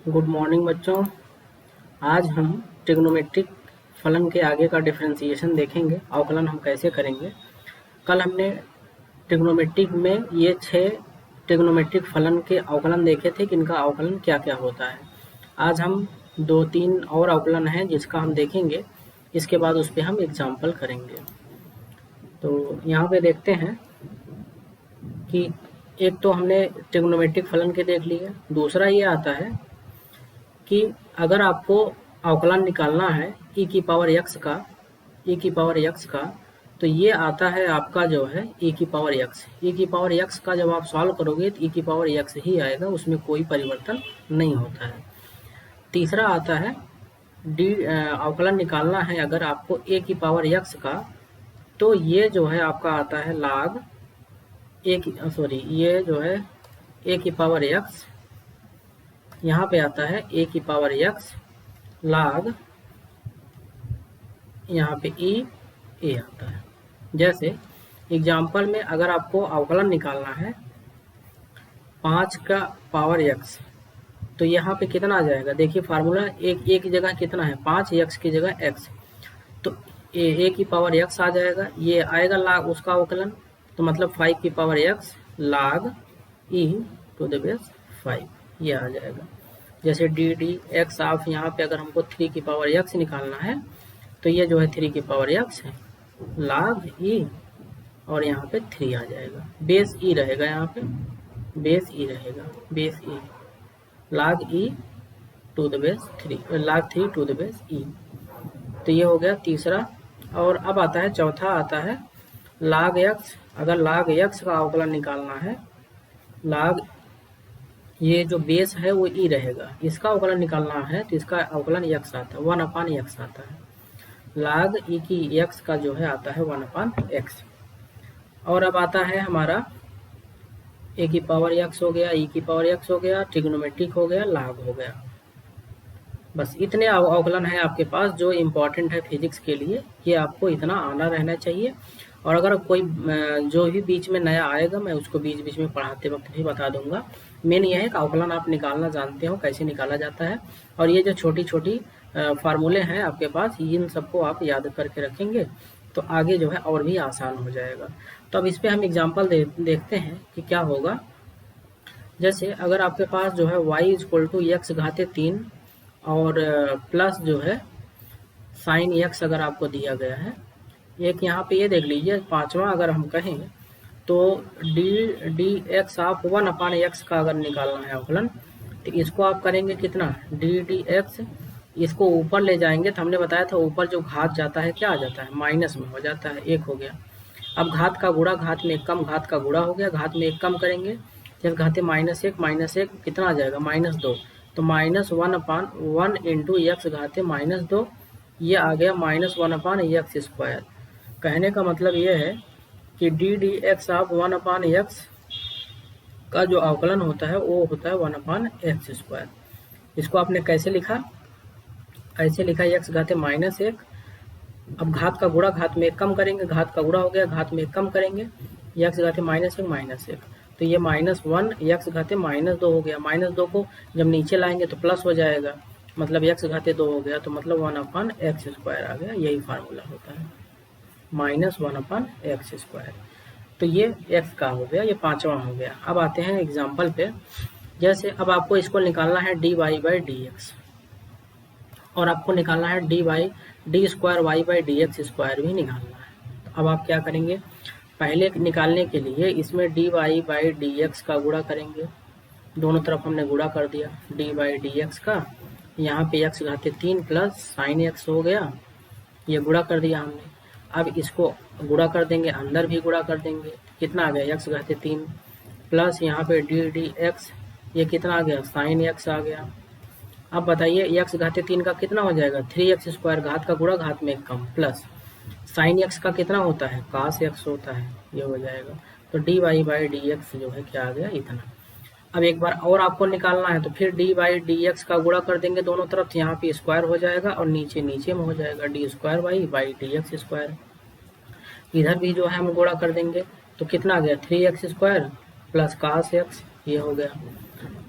Good morning बच्चों। आज हम ट्रिग्नोमेट्रिक फलन के आगे का डिफरेंशिएशन देखेंगे, अवकलन हम कैसे करेंगे। कल हमने ट्रिग्नोमेट्रिक में ये 6 ट्रिग्नोमेट्रिक फलन के अवकलन देखे थे कि इनका अवकलन क्या क्या होता है। आज हम 2-3 और अवकलन हैं जिसका हम देखेंगे, इसके बाद उस पर हम एग्जाम्पल करेंगे। तो यहाँ पे देखते हैं कि एक तो हमने ट्रिग्नोमेट्रिक फलन के देख लिए, दूसरा ये आता है कि अगर आपको अवकलन निकालना है e की पावर x का, तो ये आता है आपका जो है e की पावर x का जब आप सॉल्व करोगे तो e की पावर x ही आएगा, उसमें कोई परिवर्तन नहीं होता है। तीसरा आता है अवकलन निकालना है अगर आपको a की पावर x का, तो ये जो है आपका आता है log ये जो है a की पावर x, यहाँ पे आता है a की पावर x log यहाँ पे a आता है। जैसे एग्जाम्पल में अगर आपको अवकलन निकालना है 5 का पावर x, तो यहाँ पे कितना आ जाएगा, देखिए फार्मूला एक की जगह कितना है 5, x की जगह x, तो a की पावर x आ जाएगा, ये आएगा log उसका अवकलन, तो मतलब 5 की power x log e to the base 5 ये आ जाएगा। जैसे डी एक्स ऑफ यहाँ पे अगर हमको 3 की पावर x निकालना है, तो ये जो है 3 की पावर x है log e, और यहाँ पे 3 आ जाएगा, बेस e रहेगा, यहाँ पे बेस e रहेगा, base e log e to the base 3 log 3 to the base e। तो ये हो गया तीसरा। और अब आता है चौथा, आता है log x। अगर log x का अवकलन निकालना है, log ये जो बेस है वो e रहेगा, इसका अवकलन निकालना है तो इसका अवकलन x आता है, 1/x आता है, log e की x का जो है आता है 1/x। और अब आता है हमारा a की पावर x हो गया, e की पावर x हो गया, ट्रिग्नोमेट्रिक हो गया, log हो गया। बस इतने अवकलन है आपके पास जो इम्पोर्टेंट है फिजिक्स के लिए, ये आपको इतना आना रहना चाहिए। और अगर कोई जो भी बीच में नया आएगा मैं उसको बीच बीच में पढ़ाते वक्त भी बता दूंगा। मेन ये है कि अवकलन आप निकालना जानते हो, कैसे निकाला जाता है, और ये जो छोटी छोटी फार्मूले हैं आपके पास, इन सबको आप याद करके रखेंगे तो आगे जो है और भी आसान हो जाएगा। तो अब इस पर हम एग्जाम्पल देखते हैं कि क्या होगा। जैसे अगर आपके पास जो है y = x घाते 3 और प्लस जो है साइन x अगर आपको दिया गया है, एक यहाँ पे ये देख लीजिए पांचवा, अगर हम कहें तो डी एक्स ऑफ 1/x का अगर निकालना है अवकलन, तो इसको आप करेंगे कितना, डी एक्स, इसको ऊपर ले जाएंगे तो हमने बताया था ऊपर जो घात जाता है क्या आ जाता है, माइनस में हो जाता है, 1 हो गया। अब घात का गुणा, घात में 1 कम, घात का गुणा हो गया, घात में 1 कम करेंगे, जब घाते -1 कितना आ जाएगा, -2, तो -1/1 इंटू एक्स घाते -2, ये आ गया -1/x²। कहने का मतलब ये है कि डी एक्स ऑफ 1/x का जो अवकलन होता है वो होता है 1/x²। इसको आपने कैसे लिखा, x घाते -1, अब घात का गुणा, घात में 1 कम करेंगे, घात का गुणा हो गया, घात में 1 कम करेंगे, x घाते -1, तो ये -1 x घाते -2 हो गया। -2 को जब नीचे लाएंगे तो प्लस हो जाएगा, मतलब x घाते 2 हो गया, तो मतलब 1/x² आ गया। यही फार्मूला होता है, -1/x²। तो ये x का हो गया, ये पांचवा हो गया। अब आते हैं एग्जाम्पल पे। जैसे अब आपको इसको निकालना है dy/dx, और आपको निकालना है d2y/dx² भी निकालना है। तो अब आप क्या करेंगे, पहले निकालने के लिए इसमें dy/dx का गुणा करेंगे, दोनों तरफ हमने गुणा कर दिया dy/dx का, यहाँ पे x घाते 3 प्लस साइन x हो गया, ये गुणा कर दिया हमने। अब इसको गुणा कर देंगे, अंदर भी गुणा कर देंगे, कितना आ गया, x घाते 3 प्लस यहाँ पे ddx, ये कितना आ गया, साइन x आ गया। अब बताइए x घाते 3 का कितना हो जाएगा, 3x², घात का गुणा, घात में 1 कम, प्लस साइन x का कितना होता है, cos x होता है, ये हो जाएगा। तो dy/dx जो है क्या आ गया, इतना। अब एक बार और आपको निकालना है तो फिर dy/dx का गुणा कर देंगे दोनों तरफ, यहाँ पे स्क्वायर हो जाएगा और नीचे में हो जाएगा d²/dx²। इधर भी जो है हम गुणा कर देंगे तो कितना आ गया, 3x² प्लस cos x, ये हो गया।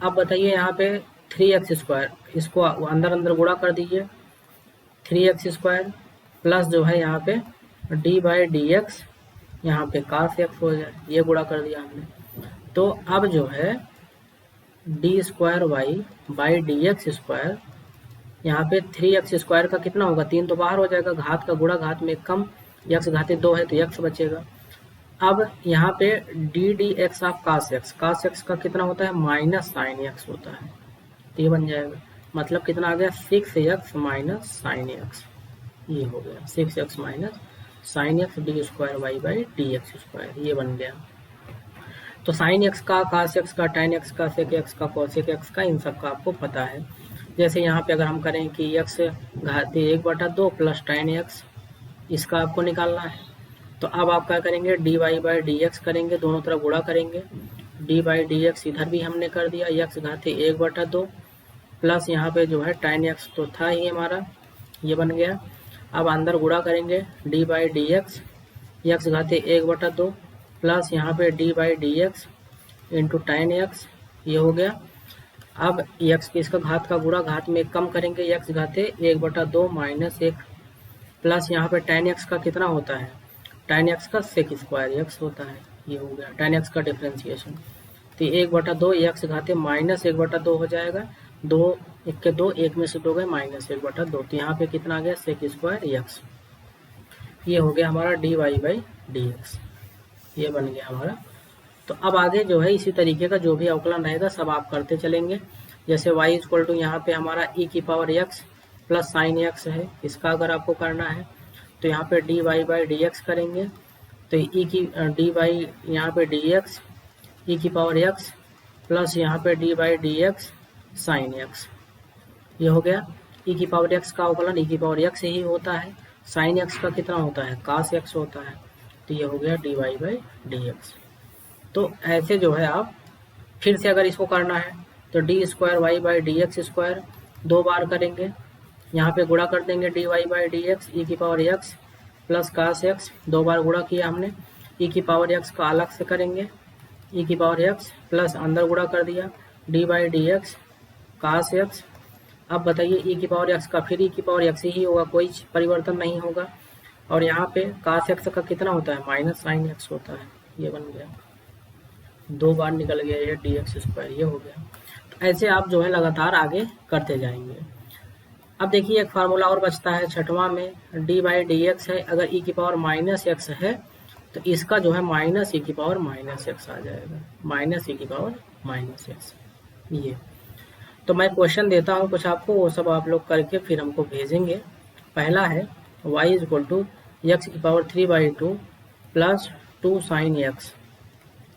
अब बताइए यहाँ पे 3x², इसको अंदर अंदर गुणा कर दीजिए, 3x² प्लस जो है यहाँ पे d/dx, यहाँ पे cos x हो जाए, ये गुणा कर दिया हमने। तो अब जो है d²y/dx², यहाँ पे 3x² का कितना होगा, 3 तो बाहर हो जाएगा, घात का गुणा घात में कम, x घाते 2 है तो x बचेगा। अब यहाँ पे ddx ऑफ cos x का कितना होता है, -sin x होता है, तो ये बन जाएगा, मतलब कितना आ गया, 6x - sin x, ये हो गया 6x - sin x d²y/dx², ये बन गया। तो sin x का, cos x का, tan x का, sec x का, cosec x का, इन सब का आपको पता है। जैसे यहाँ पे अगर हम करें कि x घाते 1/2 प्लस tan x, इसका आपको निकालना है, तो अब आप क्या करेंगे, dy/dx करेंगे, दोनों तरफ गुणा करेंगे, d/dx इधर भी हमने कर दिया, x घाते 1/2 प्लस यहाँ पे जो है tan x तो था ही हमारा, ये बन गया। अब अंदर गुणा करेंगे, d/dx x घाते 1/2 प्लस यहाँ पे d/dx इंटू tan x, ये हो गया। अब x इसका घात का गुणा घात में कम करेंगे, x घाते 1/2 - 1 प्लस यहाँ पे tan x का कितना होता है, tan x का sec² x होता है, ये हो गया tan x का डिफ्रेंसिएशन। तो 1/2 x घाते -1/2 हो जाएगा, 2 1 के 2, 1 में से 2 गए -1/2, तो यहाँ पे कितना आ गया, sec² x, ये हो गया हमारा dy/dx, ये बन गया हमारा। तो अब आगे जो है इसी तरीके का जो भी अवकलन रहेगा सब आप करते चलेंगे। जैसे y इक्वल टू यहाँ पे हमारा e⁻x प्लस साइन x है, इसका अगर आपको करना है तो यहाँ पे dy/dx करेंगे, तो dy यहाँ पे dx e⁻x प्लस यहाँ पे dy/dx साइन x, ये हो गया। e⁻x का अवकलन e⁻x ही होता है, साइन x का कितना होता है, cos x होता है, तो ये हो गया dy/dx। तो ऐसे जो है आप फिर से अगर इसको करना है तो d²y/dx² 2 बार करेंगे, यहाँ पे गुणा कर देंगे dy/dx e⁻x plus cos x, 2 बार गुणा किया हमने, e⁻x का अलग से करेंगे, e⁻x प्लस अंदर गुणा कर दिया d/dx cos x। अब बताइए e⁻x का फिर e⁻x ही होगा, कोई परिवर्तन नहीं होगा, और यहाँ पे cos x का कितना होता है, -sin x होता है, ये बन गया, 2 बार निकल गया ये dx², ये हो गया। तो ऐसे आप जो है लगातार आगे करते जाएंगे। अब देखिए एक फार्मूला और बचता है 6वां में, d/dx है, अगर e⁻x है तो इसका जो है -e⁻x आ जाएगा, -e⁻x, ये। तो मैं क्वेश्चन देता हूँ कुछ आपको, वो सब आप लोग करके फिर हमको भेजेंगे। पहला है y = x⁻3/2 plus 2 sin x,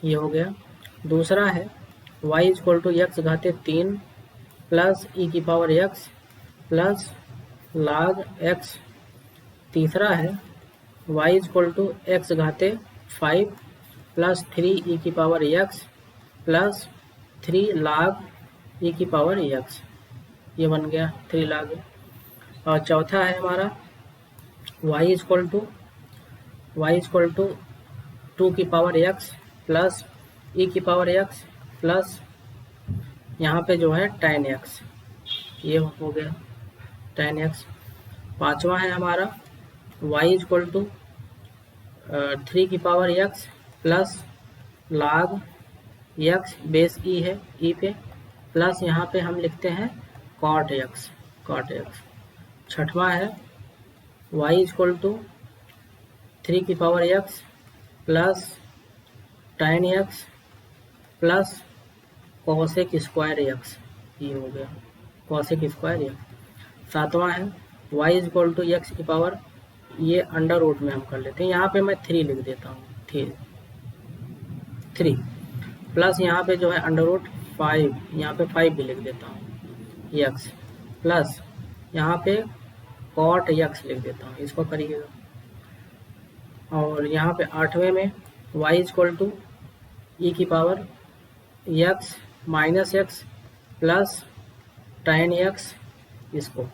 ये हो गया। दूसरा है y = x घाते 3 plus e⁻x plus log x। तीसरा है y = x घाते 5 plus 3 e⁻x plus 3 log e⁻x, ये बन गया 3 log। और चौथा है हमारा y = 2x plus e⁻x plus यहाँ पे जो है tan x, ये हो गया tan x। पांचवा है हमारा y = 3x plus log x, base e है, e पे प्लस यहाँ पे हम लिखते हैं cot x। छठवां है y = 3x plus tan x plus cosec² x, ये हो गया cosec² x। सातवां है y = x⁻, ये अंडर रूट में हम कर लेते हैं, यहाँ पे मैं 3 लिख देता हूँ, 3 प्लस यहाँ पे जो है अंडर रूट 5, यहाँ पे 5 भी लिख देता हूँ x, प्लस यहाँ पे cot x लिख देता हूँ, इसको करिएगा। और यहाँ पे 8वें में y = e⁻x plus tan x, इसको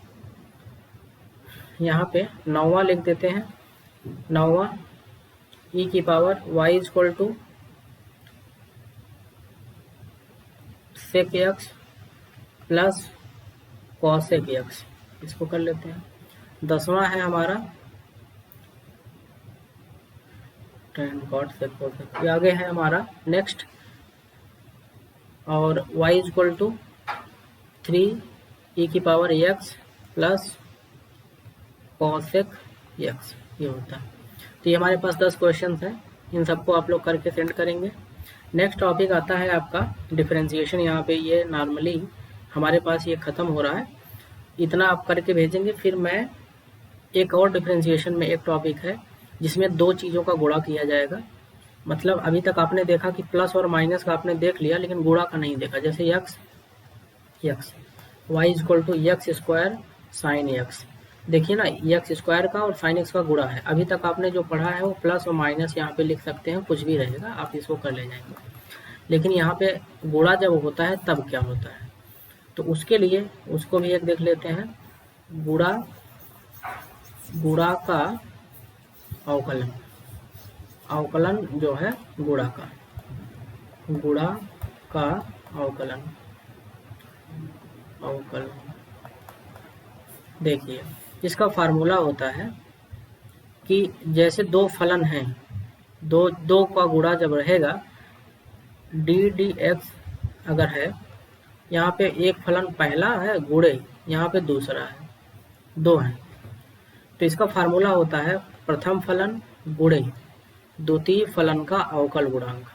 यहाँ पे 9वां लिख देते हैं, 9वां e⁻y = sec x plus cosec x, इसको कर लेते हैं। 10वां है हमारा tan cot sec cosec, ये आगे है हमारा नेक्स्ट। और y equal to 3e⁻x plus cosec x, ये होता है। तो ये हमारे पास 10 क्वेश्चन हैं, इन सबको आप लोग करके सेंड करेंगे। नेक्स्ट टॉपिक आता है आपका डिफरेंशिएशन। यहाँ पे ये नॉर्मली हमारे पास ये ख़त्म हो रहा है, इतना आप करके भेजेंगे। फिर मैं एक और डिफरेंशिएशन में एक टॉपिक है जिसमें दो चीज़ों का गुणा किया जाएगा। मतलब अभी तक आपने देखा कि प्लस और माइनस का आपने देख लिया, लेकिन गुणा का नहीं देखा। जैसे x y equal to x square sine x, देखिए ना, एक्स स्क्वायर का और साइन एक्स का गुणा है। अभी तक आपने जो पढ़ा है वो प्लस और माइनस यहाँ पे लिख सकते हैं, कुछ भी रहेगा, आप इसको कर ले जाएंगे। लेकिन यहाँ पे गुणा जब होता है तब क्या होता है, तो उसके लिए उसको भी एक देख लेते हैं। गुणा का अवकलन, अवकलन जो है गुणा का अवकलन। देखिए इसका फार्मूला होता है कि जैसे दो फलन हैं, दो का गुणा जब रहेगा ddx अगर है, यहाँ पे एक फलन पहला है गुणे, यहाँ पे दूसरा है, दो है, तो इसका फार्मूला होता है प्रथम फलन गुणे द्वितीय फलन का अवकल गुणांक।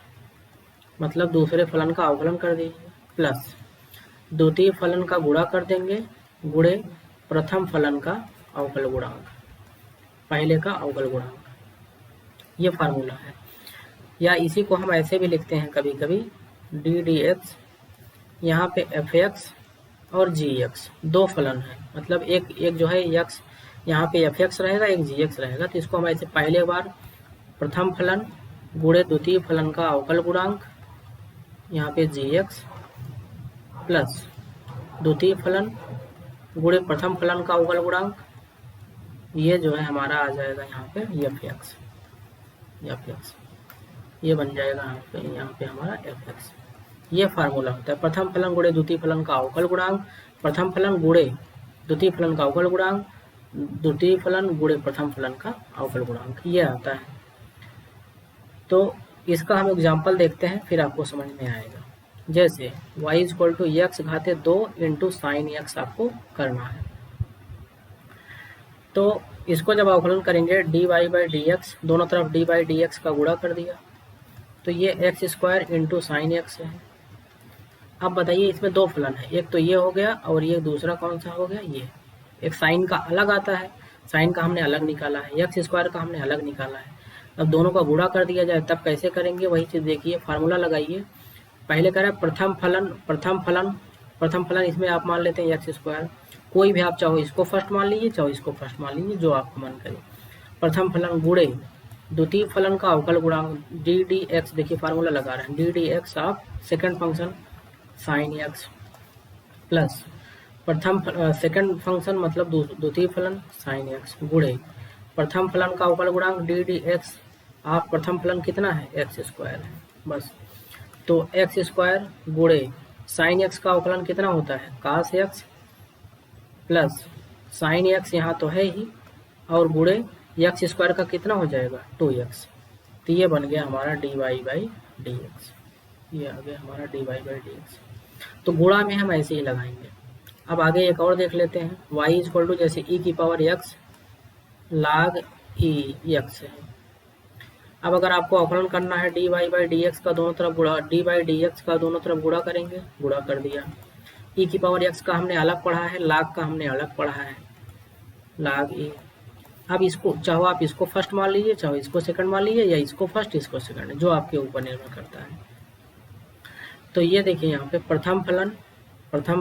मतलब दूसरे फलन का अवकलन कर दीजिए प्लस द्वितीय फलन का गुणा कर देंगे गुणे प्रथम फलन का अवकल गुणांक, पहले का अवकल गुणांक, ये फार्मूला है। या इसी को हम ऐसे भी लिखते हैं कभी कभी ddx, यहाँ पे fx और gx दो फलन है। मतलब एक जो है x, यहाँ पे fx रहेगा, एक gx रहेगा। तो इसको हम ऐसे पहले बार प्रथम फलन गुणे द्वितीय फलन का अवकल गुणांक, यहाँ पे gx प्लस द्वितीय फलन गुणे प्रथम फलन का अवकल गुणांक, ये जो है हमारा आ जाएगा यहाँ पे fx, ये बन जाएगा यहाँ पे हमारा fx। ये फार्मूला होता है प्रथम फलन गुणे द्वितीय फलन का अवकल गुणांक, प्रथम फलन गुणे द्वितीय फलन का अवकल गुणांक, द्वितीय फलन गुणे प्रथम फलन का अवकल गुणांक, ये आता है। तो इसका हम एग्जाम्पल देखते हैं, फिर आपको समझ में आएगा। जैसे y इक्वल टू एक्स घाते 2 इंटू साइन एक्स आपको करना है। तो इसको जब अवकलन करेंगे dy बाई डी एक्स, दोनों तरफ dy बाई डी एक्स का गुणा कर दिया, तो ये x square into sine x है। अब बताइए इसमें दो फलन है, एक तो ये हो गया और ये दूसरा कौन सा हो गया, ये एक साइन का अलग आता है, साइन का हमने अलग निकाला है, एक्स स्क्वायर का हमने अलग निकाला है। अब दोनों का गुणा कर दिया जाए तब कैसे करेंगे, वही चीज़ देखिए, फार्मूला लगाइए। पहले कह रहे हैं प्रथम फलन इसमें आप मान लेते हैं एक्स स्क्वायर, कोई भी आप चाहो इसको फर्स्ट मान लीजिए, चाहो इसको फर्स्ट मान लीजिए, जो आपको मन करे। प्रथम फलन गुणे द्वितीय फलन का अवकल गुणांक ddx, देखिए फार्मूला लगा रहे हैं ddx of second function sine x plus second function मतलब द्वितीय फलन साइन एक्स गुणे प्रथम फलन का अवकल गुणांक ddx ऑफ प्रथम फलन कितना है, एक्स स्क्वायर है बस। तो एक्स स्क्वायर गुणे साइन एक्स का अवकलन कितना होता है, cos x plus sine x यहाँ तो है ही, और गुणे एक्स स्क्वायर का कितना हो जाएगा 2x। तो ये बन गया हमारा dy बाई dx, ये आ गया हमारा dy बाई dx। तो गुणा में हम ऐसे ही लगाएंगे। अब आगे एक और देख लेते हैं, y इक्वल टू जैसे e⁻x log e(x) है। अब अगर आपको अवकलन करना है dy बाई dx का दोनों तरफ गुणा, dy बाई dx का दोनों तरफ गुणा करेंगे, गुणा कर दिया। e⁻x का हमने अलग पढ़ा है, log का हमने अलग पढ़ा है, log e। अब इसको चाहो आप इसको फर्स्ट मान लीजिए, चाहो इसको सेकंड मान लीजिए, या इसको फर्स्ट इसको सेकंड, जो आपके ऊपर निर्भर करता है। तो ये देखिए यहाँ पे प्रथम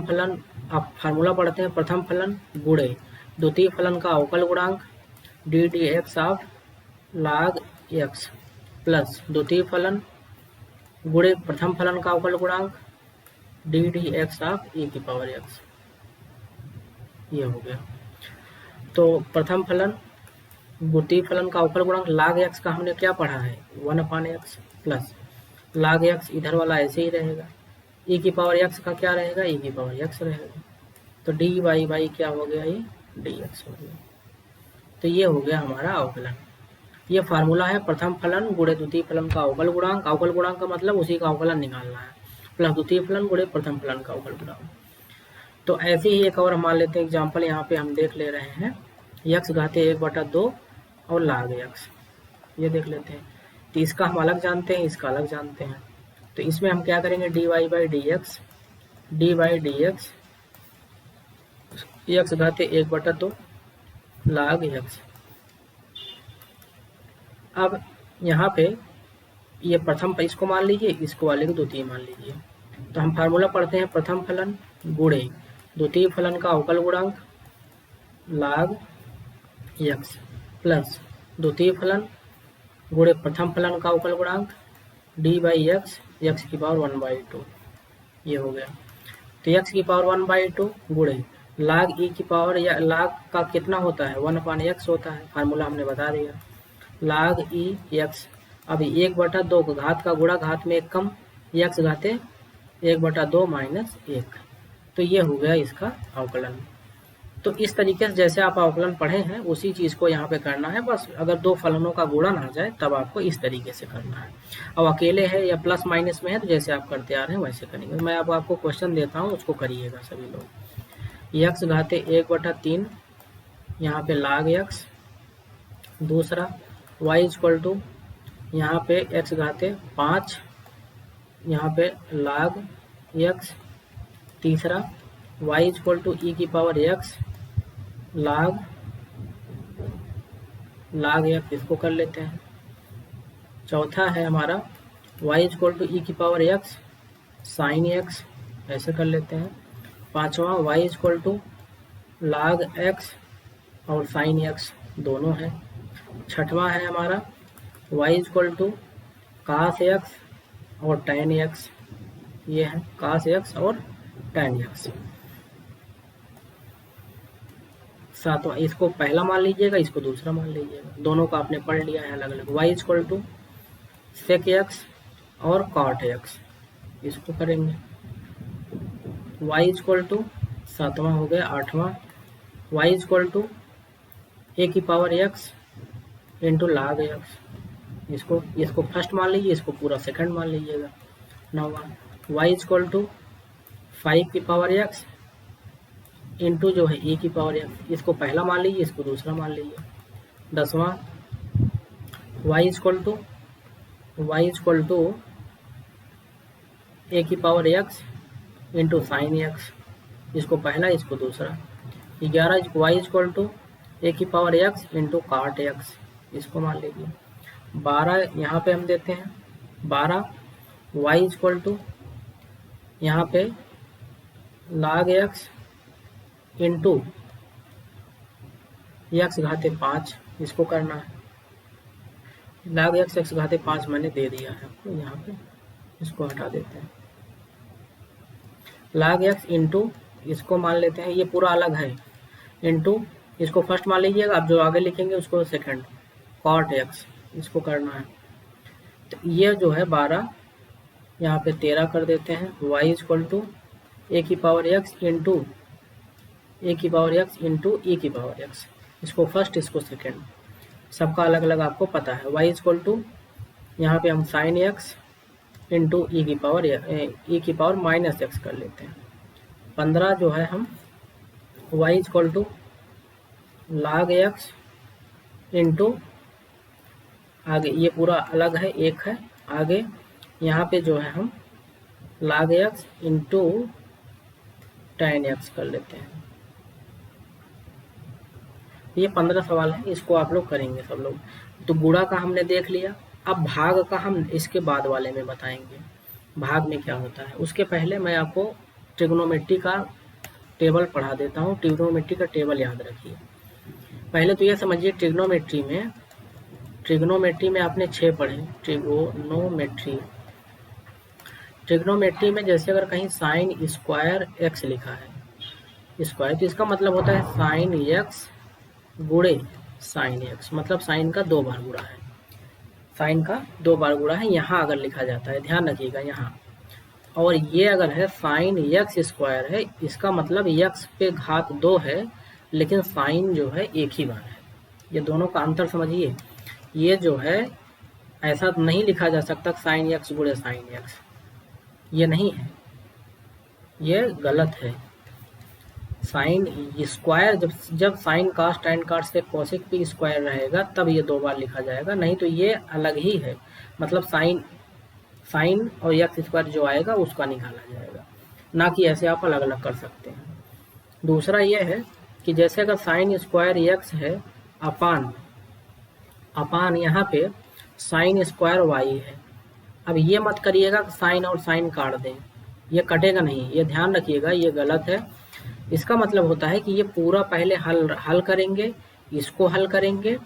फलन आप फार्मूला पढ़ते हैं, प्रथम फलन गुणे द्वितीय फलन का अवकल गुणांक ddx of log x plus द्वितीय फलन गुणे प्रथम फलन का अवकल गुणांक ddx ऑफ e⁻x, ये हो गया। तो प्रथम फलन द्वितीय फलन का अवकल गुणांक log x का हमने क्या पढ़ा है 1/x प्लस log x, इधर वाला ऐसे ही रहेगा, ई की पावर एक्स का क्या रहेगा, ई की पावर एक्स रहेगा। तो डी वाई बाई क्या हो गया, ये डी एक्स हो गया। तो ये हो गया हमारा अवकलन। ये फार्मूला है प्रथम फलन गुणे द्वितीय फलन का अवकल गुणांक। अवकल गुणांक का मतलब उसी का अवकलन निकालना है, प्लस द्वितीय फलन गुणे प्रथम फलन का अवकल गुणांक। तो ऐसे ही एक और मान लेते हैं एग्जाम्पल, यहाँ पे हम देख ले रहे हैं यक्स घाते 1/2 और लाग यक्स, ये देख लेते हैं। तो इसका हम अलग जानते हैं, इसका अलग जानते हैं। तो इसमें हम क्या करेंगे, d y by d x, d y d x, x घाते 1/2 लाग यक्स। अब यहाँ पे ये प्रथम, इसको मान लीजिए, इसको वाले को द्वितीय मान लीजिए। तो हम फार्मूला पढ़ते हैं प्रथम फलन गुणे द्वितीय फलन का अवकल गुणांक लाग यक्स प्लस द्वितीय फलन गुणे प्रथम फलन का अवकल गुणांक डी बाई एक्स, एक्स की पावर 1/2, ये हो गया। तो एक्स की पावर 1/2 गुणे लाग ई की पावर, या लाग का कितना होता है, 1/x होता है, फार्मूला हमने बता दिया, लाग ई एक्स। अब 1/2 का घात का गुणा, घात में एक कम, एक्स घाते 1/2 माइनस 1। तो ये हो गया इसका अवकलन। तो इस तरीके से जैसे आप अवकलन पढ़े हैं उसी चीज़ को यहाँ पे करना है, बस अगर दो फलनों का गुणन आ जाए तब आपको इस तरीके से करना है। अब अकेले है या प्लस माइनस में है तो जैसे आप करते आ रहे हैं वैसे करेंगे। मैं अब आपको क्वेश्चन देता हूँ, उसको करिएगा सभी लोग। यक्स घाते 1/3 यहाँ पे लाग यक्स, दूसरा वाई इक्वल टू यहाँ पे एक्स घाते 5 यहाँ पे लाग यक्स, तीसरा y इक्वल टू ई की पावर x लाग एक्स, इसको कर लेते हैं। चौथा है हमारा y इक्वल टू ई की पावर x साइन x, ऐसे कर लेते हैं। पांचवा y equal to log x और साइन x दोनों है। छठवां है हमारा y equal to cos x और tan x, ये है कास x और tan x। सातवां, इसको पहला मान लीजिएगा, इसको दूसरा मान लीजिएगा, दोनों का आपने पढ़ लिया है अलग अलग। y equal to sec x और कॉट एक्स, इसको करेंगे। y इक्वल टू, सातवां हो गया। आठवां y इक्वल टू ए की पावर x इंटू लाग एक्स, इसको फर्स्ट मान लीजिए, इसको पूरा सेकंड मान लीजिएगा। नौवां y इक्वल टू 5 की पावर x इंटू जो है e की पावर x, इसको पहला मान लीजिए, इसको दूसरा मान लीजिए। 10वां y इक्वल टू ए की power x into sign x, इसको पहला, इसको दूसरा। 11 y इक्वल टू ए की पावर x इंटू काट x, इसको मान लीजिए। 12 यहाँ पे हम देते हैं, 12 y इक्वल टू यहाँ पे लाग x इंटू एक्स घाते 5, इसको करना है। लाग एक्स घाते 5 मैंने दे दिया है आपको यहाँ पे, इसको हटा देते हैं। लाग एक्स इंटू, इसको मान लेते हैं, ये पूरा अलग है, इंटू इसको फर्स्ट मान लीजिएगा, आप जो आगे लिखेंगे उसको सेकंड, कॉट एक्स, इसको करना है। तो ये जो है 12 यहाँ पे 13 कर देते हैं। y इक्वल टू ए की पावर x इंटू ए की पावर x इंटू ई की पावर x, इसको फर्स्ट, इसको सेकेंड, सबका अलग अलग आपको पता है। y इक्वल टू यहाँ पे हम साइन x इंटू ई की पावर माइनस एक्स कर लेते हैं। 15 जो है हम y equal to log x into आगे, ये पूरा अलग है, एक है आगे, यहाँ पे जो है हम लाग x इंटू tan x कर लेते हैं। ये 15 सवाल है, इसको आप लोग करेंगे सब लोग। तो गुणा का हमने देख लिया, अब भाग का हम इसके बाद वाले में बताएंगे, भाग में क्या होता है। उसके पहले मैं आपको ट्रिग्नोमेट्री का टेबल पढ़ा देता हूँ। ट्रिग्नोमेट्री का टेबल याद रखिए। पहले तो ये समझिए ट्रिग्नोमेट्री में आपने 6 पढ़े। ट्रिग्नोमेट्री में जैसे अगर कहीं साइन स्क्वायर एक्स लिखा है, स्क्वायर, तो इसका मतलब होता है साइन एक्स गुणे साइन एक्स, मतलब साइन का 2 बार गुणा है, साइन का 2 बार गुणा है। यहाँ अगर लिखा जाता है, ध्यान रखिएगा, यहाँ और ये अगर है साइन यक्स स्क्वायर है, इसका मतलब यक्स पे घात 2 है, लेकिन साइन जो है एक ही बार है। ये दोनों का अंतर समझिए। ये जो है ऐसा नहीं लिखा जा सकता साइन यक्स गुणे साइन यक्स, ये नहीं है, ये गलत है। साइन स्क्वायर जब जब साइन कास टैन काट से कोसेक पी स्क्वायर रहेगा तब ये 2 बार लिखा जाएगा, नहीं तो ये अलग ही है। मतलब साइन साइन और यक्स स्क्वायर जो आएगा उसका निकाला जाएगा, ना कि ऐसे आप अलग अलग कर सकते हैं। दूसरा ये है कि जैसे अगर साइन स्क्वायर यक्स है अपान अपान यहाँ पे साइन स्क्वायर वाई है। अब ये मत करिएगा कि साइन और साइन काट दें, ये कटेगा नहीं, ये ध्यान रखिएगा, ये गलत है। इसका मतलब होता है कि ये पूरा पहले हल करेंगे, इसको हल करेंगे।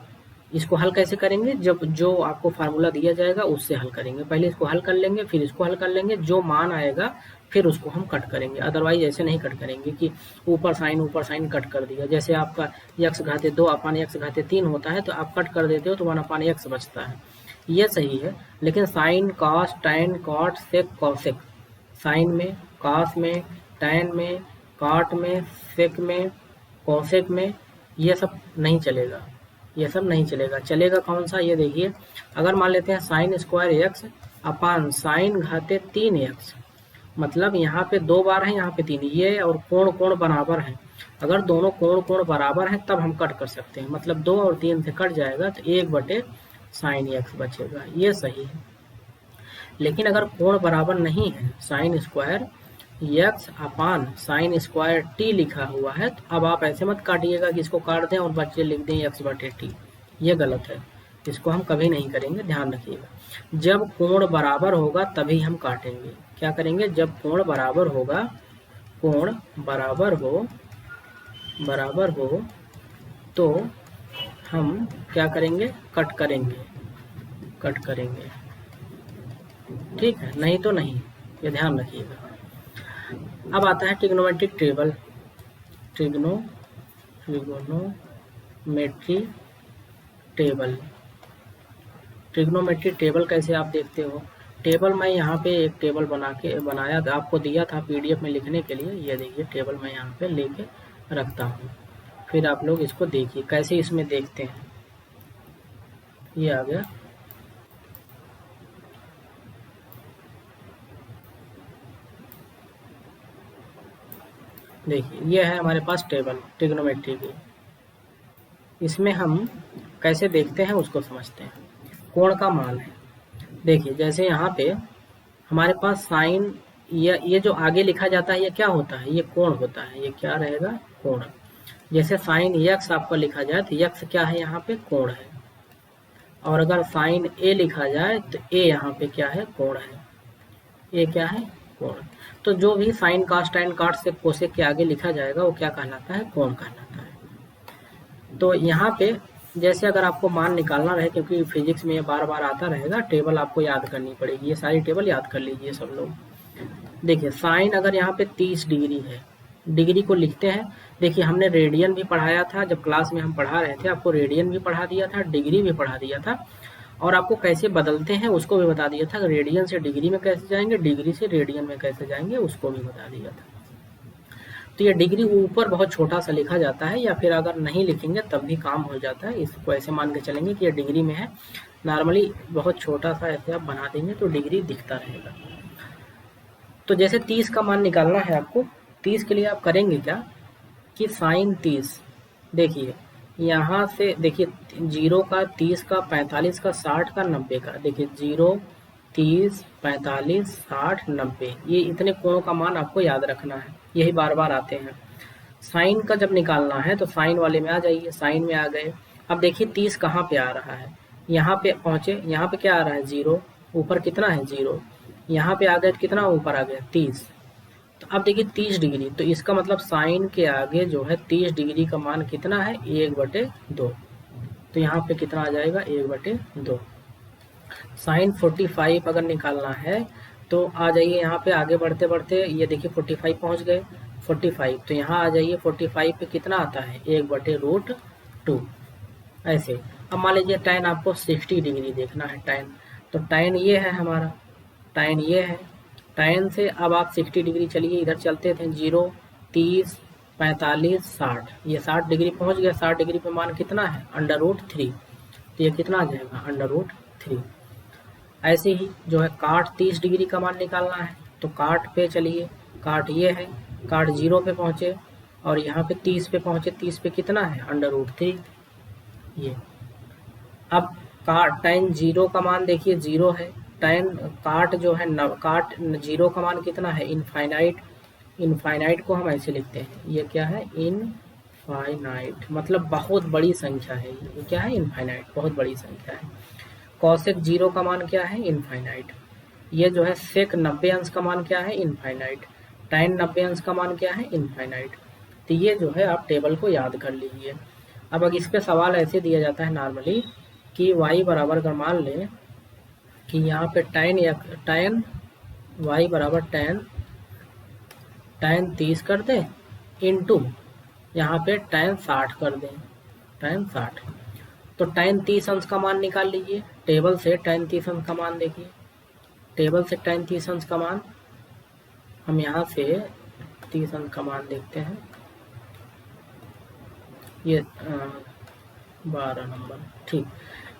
इसको हल कैसे करेंगे? जब जो आपको फार्मूला दिया जाएगा उससे हल करेंगे। पहले इसको हल कर लेंगे, फिर इसको हल कर लेंगे, जो मान आएगा फिर उसको हम कट करेंगे। अदरवाइज ऐसे नहीं कट करेंगे कि ऊपर साइन कट कर दिया। जैसे आपका यक्स घाते 2 अपान यक्स घाते 3 होता है तो आप कट कर देते हो तो 1 अपान यक्स बचता है, ये सही है। लेकिन sine cos tan cot sec cosec, sine में, कॉस में, टैन में, कॉट में, सेक में, कॉसेक में ये सब नहीं चलेगा, ये सब नहीं चलेगा। चलेगा कौन सा? ये देखिए, अगर मान लेते हैं sine square x upon sine घाते 3 यक्स, मतलब यहाँ पे 2 बार है, यहाँ पे 3, ये और कोण बराबर है। अगर दोनों कोण बराबर हैं तब हम कट कर सकते हैं, मतलब 2 और 3 से कट जाएगा तो 1 साइन यक्स बचेगा, ये सही है। लेकिन अगर कोण बराबर नहीं है, sign square x upon sine square T लिखा हुआ है, तो अब आप ऐसे मत काटिएगा कि इसको काट दें और बच्चे लिख दें यक्स बटे टी, ये गलत है, इसको हम कभी नहीं करेंगे, ध्यान रखिएगा। जब कोण बराबर होगा तभी हम काटेंगे। क्या करेंगे? जब कोण बराबर होगा, कोण बराबर हो तो हम क्या करेंगे? कट करेंगे, ठीक है, नहीं तो नहीं, ये ध्यान रखिएगा। अब आता है ट्रिग्नोमेट्रिक टेबल, ट्रिग्नोमेट्रिक टेबल कैसे आप देखते हो? टेबल मैं यहाँ पे एक टेबल बनाया था, आपको दिया था पीडीएफ में लिखने के लिए। ये देखिए टेबल मैं यहाँ पे लेके रखता हूँ, फिर आप लोग इसको देखिए कैसे इसमें देखते हैं। ये आ गया, देखिए ये है हमारे पास टेबल ट्रिग्नोमेट्री की। इसमें हम कैसे देखते हैं उसको समझते हैं। कोण का मान है, देखिए जैसे यहाँ पे हमारे पास साइन, ये जो आगे लिखा जाता है ये क्या होता है? ये कोण होता है, ये क्या रहेगा? कोण। जैसे साइन यक्स आपका लिखा जाए तो यक्स क्या है? यहाँ पे कोण है। और अगर साइन ए लिखा जाए तो ए यहाँ पे क्या है? कोण है। ए क्या है? कोण। तो जो भी साइन कास टैन काट से कोसेक के आगे लिखा जाएगा वो क्या कहलाता है? कोण कहलाता है। तो यहाँ पे जैसे अगर आपको मान निकालना रहे, क्योंकि फिजिक्स में ये बार बार आता रहेगा, टेबल आपको याद करनी पड़ेगी, ये सारी टेबल याद कर लीजिए सब लोग। देखिए साइन अगर यहाँ पे 30 डिग्री है, डिग्री को लिखते हैं। देखिए हमने रेडियन भी पढ़ाया था, जब क्लास में हम पढ़ा रहे थे आपको रेडियन भी पढ़ा दिया था, डिग्री भी पढ़ा दिया था, और आपको कैसे बदलते हैं उसको भी बता दिया था। रेडियन से डिग्री में कैसे जाएंगे, डिग्री से रेडियन में कैसे जाएंगे उसको भी बता दिया था। तो ये डिग्री ऊपर बहुत छोटा सा लिखा जाता है, या फिर अगर नहीं लिखेंगे तब भी काम हो जाता है। इसको ऐसे मान के चलेंगे कि ये डिग्री में है, नॉर्मली बहुत छोटा सा ऐसे आप बना देंगे तो डिग्री दिखता रहेगा। तो जैसे 30 का मान निकालना है आपको, 30 के लिए आप करेंगे क्या कि साइन 30, देखिए यहाँ से देखिए 0 का, 30 का, 45 का, 60 का, 90 का, देखिए 0, 30, 45, 60, 90, ये इतने कोणों का मान आपको याद रखना है, यही बार बार आते हैं। साइन का जब निकालना है तो साइन वाले में आ जाइए, साइन में आ गए। अब देखिए 30 कहाँ पे आ रहा है? यहाँ पे पहुँचे, यहाँ पे क्या आ रहा है? 0, ऊपर कितना है? 0, यहाँ पे आ गए तो कितना ऊपर आ गया? 30। तो अब देखिए 30 डिग्री, तो इसका मतलब साइन के आगे जो है 30 डिग्री का मान कितना है? 1/2। तो यहाँ पे कितना आ जाएगा? 1/2। साइन 45 अगर निकालना है तो आ जाइए यहाँ पे, आगे बढ़ते बढ़ते ये देखिए 45 पहुँच गए, 45, तो यहाँ आ जाइए 45 पे कितना आता है? 1/√2 ऐसे। अब मान लीजिए टैन आपको 60 डिग्री देखना है, टैन, तो टैन ये है हमारा, टैन ये है, tan से अब आप 60 डिग्री चलिए, इधर चलते थे 0, 30, 45, 60, ये 60 डिग्री पहुंच गया। 60 डिग्री पे मान कितना है, √3, तो ये कितना आ जाएगा, √3। ऐसे ही जो है काट 30 डिग्री का मान निकालना है, तो काट पे चलिए, काट ये है, काट 0 पे पहुंचे और यहाँ पे 30 पे पहुंचे, 30 पे कितना है, √3 ये। अब काट tan 0 का मान देखिए 0 है, tan काट जो है काट 0 का मान कितना है, इनफाइनाइट। इनफाइनाइट को हम ऐसे लिखते हैं, ये क्या है, इनफाइनाइट, मतलब बहुत बड़ी संख्या है ये क्या है, इनफाइनाइट, बहुत बड़ी संख्या है। कॉसेक 0 का मान क्या है, इनफाइनाइट। ये जो है सेक 90 अंश का मान क्या है, इनफाइनाइट। tan 90 अंश का मान क्या है, इनफाइनाइट। तो ये जो है आप टेबल को याद कर लीजिए। अब अगर इस पे सवाल ऐसे दिया जाता है नॉर्मली कि y बराबर, अगर मान लें कि यहाँ पे tan y बराबर tan 30 कर दें इंटू यहाँ पे tan 60 कर दें, tan 60, तो tan 30 अंश का मान निकाल लीजिए टेबल से। tan 30 अंश का मान देखिए, टेबल से tan 30 अंश का मान, हम यहाँ से 30 अंश का मान देखते हैं, ये 12 नंबर, ठीक।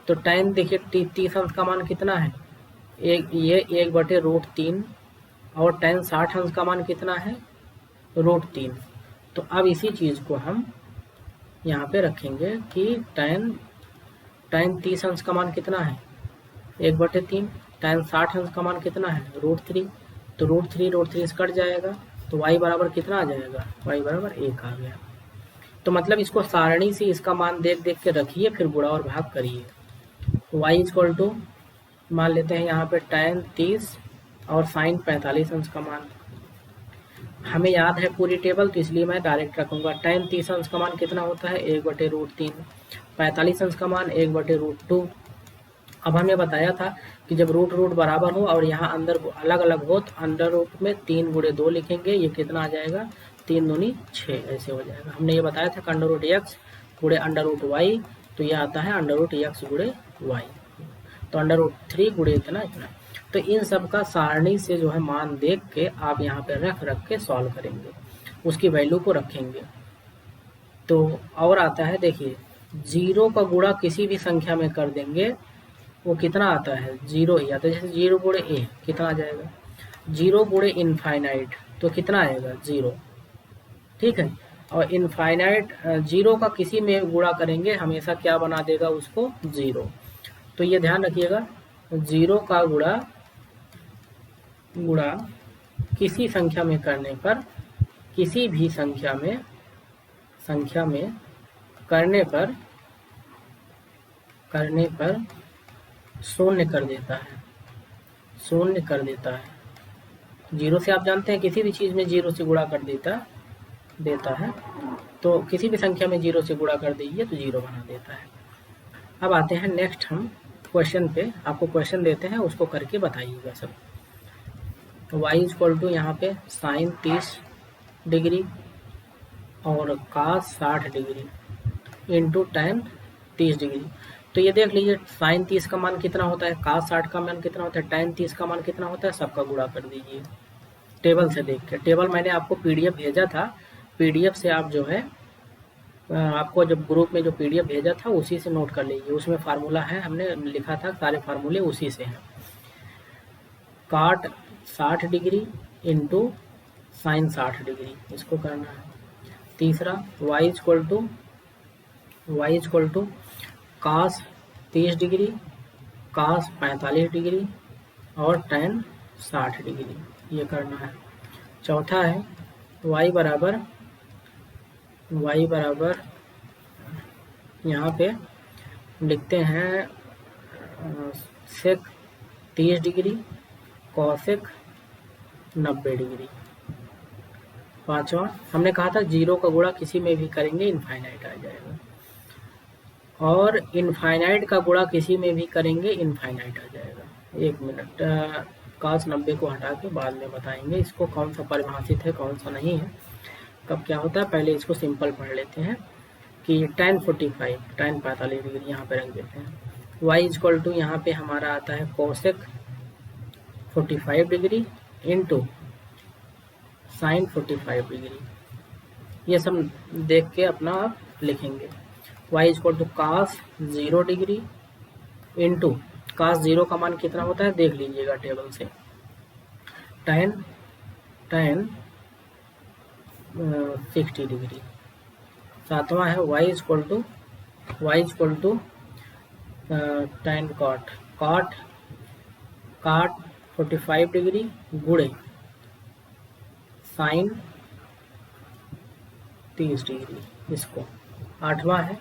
तो tan देखिए 30 अंश का मान कितना है, ये 1/√3, और tan 60 अंश का मान कितना है, √3। तो अब इसी चीज़ को हम यहाँ पे रखेंगे कि tan 30 अंश का मान कितना है, 1/3, tan 60 अंश का मान कितना है, √3, तो √3 कट जाएगा, तो y बराबर कितना आ जाएगा, y बराबर 1 आ गया। तो मतलब इसको सारणी से इसका मान देख देख के रखिए, फिर गुणा और भाग करिए। y इक्वल टू मान लेते हैं यहाँ पे tan 30 और sin 45 अंश का मान, हमें याद है पूरी टेबल, तो इसलिए मैं डायरेक्ट रखूंगा। tan 30 अंश का मान कितना होता है, 1/√3, 45 अंश का मान 1/√2। अब हमें बताया था कि जब रूट बराबर हो और यहाँ अंदर अलग अलग हो, तो अंडर रूट में 3 × 2 लिखेंगे, ये कितना आ जाएगा, 3 दूनी 6, ऐसे हो जाएगा। हमने ये बताया था कि √x × √y, तो ये आता है √x × y, तो √3 × इतना इतना। तो इन सब का सारणी से जो है मान देख के आप यहाँ पे रख के सॉल्व करेंगे, उसकी वैल्यू को रखेंगे। तो और आता है देखिए, 0 का गुणा किसी भी संख्या में कर देंगे, वो कितना आता है, 0 ही आता है। जैसे 0 × a कितना आ जाएगा, 0 × इनफाइनाइट, तो कितना आएगा, 0, ठीक है। और इनफाइनाइट 0 का किसी में गुणा करेंगे हमेशा क्या बना देगा उसको, 0। तो ये ध्यान रखिएगा, 0 का गुणा किसी संख्या में करने पर, किसी भी संख्या में करने पर शून्य कर देता है, शून्य कर देता है। 0 से आप जानते हैं किसी भी चीज़ में 0 से गुणा कर देता है, तो किसी भी संख्या में 0 से गुणा कर दीजिए तो 0 बना देता है। अब आते हैं नेक्स्ट हम क्वेश्चन पे, आपको क्वेश्चन देते हैं, उसको करके बताइएगा सब। तो y इक्वल टू यहाँ पे sin 30 डिग्री और cos 60 degree into tan 30 degree. तो ये देख लीजिए sin 30 का मान कितना होता है, cos 60 का मान कितना होता है, tan 30 का मान कितना होता है, सबका गुणा कर दीजिए टेबल से देख के। टेबल मैंने आपको PDF भेजा था, PDF से आप जो है आपको जब ग्रुप में जो PDF भेजा था उसी से नोट कर लीजिए, उसमें फार्मूला है, हमने लिखा था, सारे फार्मूले उसी से हैं। काट 60 डिग्री इंटू साइन 60 डिग्री, इसको करना है। तीसरा y equal to cos 30 degree, cos 45 degree और tan 60 डिग्री, ये करना है। चौथा है y बराबर यहाँ पे लिखते हैं सेक 30 डिग्री, कॉसेक 90 डिग्री। पांचवा हमने कहा था 0 का गुणा किसी में भी करेंगे इनफाइनाइट आ जाएगा, और इनफाइनाइट का गुणा किसी में भी करेंगे इनफाइनाइट आ जाएगा। 1 मिनट, cos 90 को हटा के बाद में बताएंगे इसको कौन सा परिभाषित है कौन सा नहीं है, कब क्या होता है। पहले इसको सिंपल पढ़ लेते हैं कि tan 45 डिग्री यहाँ पे रख देते हैं। y इक्वल टू यहाँ पे हमारा आता है cosec 45 degree into sine 45 degree, ये सब देख के अपना आप लिखेंगे। y equal to cos 0 degree into cos 0 का मान कितना होता है देख लीजिएगा टेबल से, tan 60 डिग्री। सातवां है y equal to tan cot 45 degree गुणे साइन 30 डिग्री इसको। आठवां है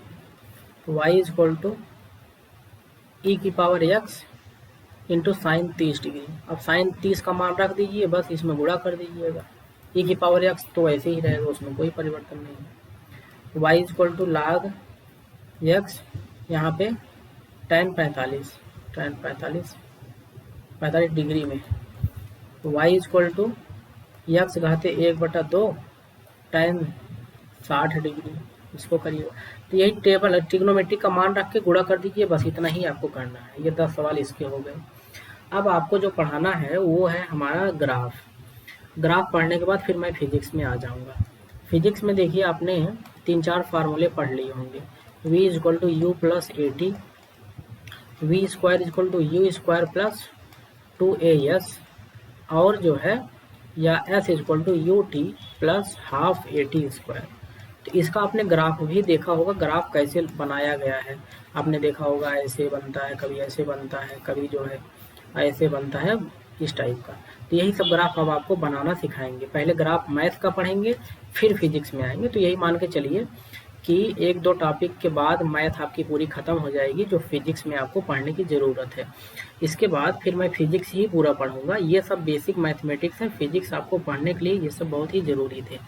y इक्वल टू e की power x into sine 30 degree. अब साइन 30 का मान रख दीजिए, बस इसमें गुणा कर दीजिएगा। e की पावर x तो ऐसे ही रहेगा, उसमें कोई परिवर्तन नहीं है। y equal to log x, यहाँ पे tan 45 डिग्री में y इक्वल टू x घाते 1/2 tan 60 डिग्री, इसको करिए। तो यही टेबल है, ट्रिग्नोमेट्री का मान रख के गुणा कर दीजिए, बस इतना ही आपको करना है। ये 10 सवाल इसके हो गए। अब आपको जो पढ़ाना है वो है हमारा ग्राफ पढ़ने के बाद फिर मैं फिजिक्स में आ जाऊंगा। फिजिक्स में देखिए आपने 3-4 फार्मूले पढ़ लिए होंगे। v equal to u plus a t, v square equal to u square plus 2as, और जो है या s equal to u t plus half a t square. तो इसका आपने ग्राफ भी देखा होगा, ग्राफ कैसे बनाया गया है आपने देखा होगा। ऐसे बनता है, कभी ऐसे बनता है, कभी जो है ऐसे बनता है, इस टाइप का। तो यही सब ग्राफ अब आपको बनाना सिखाएंगे। पहले ग्राफ मैथ का पढ़ेंगे, फिर फिजिक्स में आएंगे। तो यही मान के चलिए कि 1-2 टॉपिक के बाद मैथ आपकी पूरी खत्म हो जाएगी, जो फिजिक्स में आपको पढ़ने की ज़रूरत है। इसके बाद फिर मैं फिजिक्स ही पूरा पढ़ूंगा। ये सब बेसिक मैथमेटिक्स है, फिजिक्स आपको पढ़ने के लिए ये सब बहुत ही ज़रूरी थे,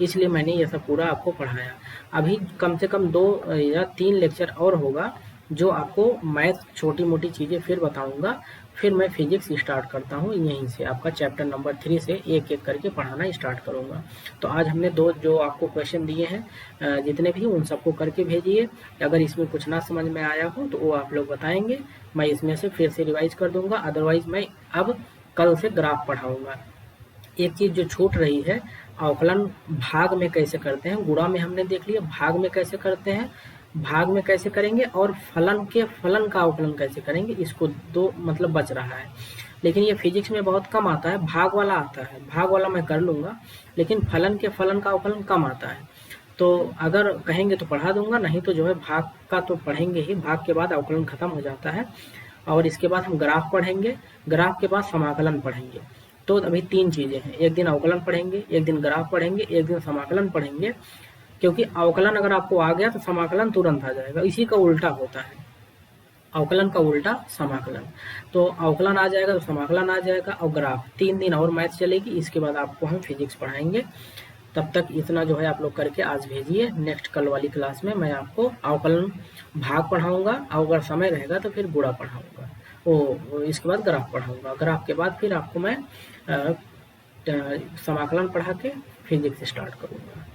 इसलिए मैंने ये सब पूरा आपको पढ़ाया। अभी कम से कम 2 या 3 लेक्चर और होगा, जो आपको मैथ छोटी मोटी चीज़ें फिर बताऊंगा। फिर मैं फिजिक्स स्टार्ट करता हूँ, यहीं से आपका चैप्टर नंबर 3 से एक एक करके पढ़ाना स्टार्ट करूँगा। तो आज हमने 2 जो आपको क्वेश्चन दिए हैं, जितने भी उन सबको करके भेजिए। अगर इसमें कुछ ना समझ में आया हो तो वो आप लोग बताएंगे, मैं इसमें से फिर से रिवाइज कर दूंगा। अदरवाइज मैं अब कल से ग्राफ पढ़ाऊँगा। एक चीज़ जो छूट रही है, अवकलन भाग में कैसे करते हैं। गुणा में हमने देख लिया, भाग में कैसे करते हैं, भाग में कैसे करेंगे, और फलन का अवकलन कैसे करेंगे, इसको 2 मतलब बच रहा है। लेकिन ये फिजिक्स में बहुत कम आता है, भाग वाला आता है। भाग वाला मैं कर लूँगा, लेकिन फलन का अवकलन कम आता है। तो अगर कहेंगे तो पढ़ा दूंगा, नहीं तो जो है भाग का तो पढ़ेंगे ही। भाग के बाद अवकलन खत्म हो जाता है, और इसके बाद हम ग्राफ पढ़ेंगे, ग्राफ के बाद समाकलन पढ़ेंगे। तो अभी 3 चीज़ें हैं, एक दिन अवकलन पढ़ेंगे, एक दिन ग्राफ पढ़ेंगे, एक दिन समाकलन पढ़ेंगे। क्योंकि अवकलन अगर आपको आ गया तो समाकलन तुरंत आ जाएगा, इसी का उल्टा होता है, अवकलन का उल्टा समाकलन। तो अवकलन आ जाएगा तो समाकलन आ जाएगा, और ग्राफ। 3 दिन और मैथ चलेगी, इसके बाद आपको हम फिजिक्स पढ़ाएंगे। तब तक इतना जो है आप लोग करके आज भेजिए। नेक्स्ट कल वाली क्लास में मैं आपको अवकलन भाग पढ़ाऊँगा, और अगर समय रहेगा तो फिर गुणा पढ़ाऊँगा, इसके बाद ग्राफ पढ़ाऊँगा। ग्राफ के बाद फिर आपको मैं समाकलन पढ़ा के फिजिक्स स्टार्ट करूँगा।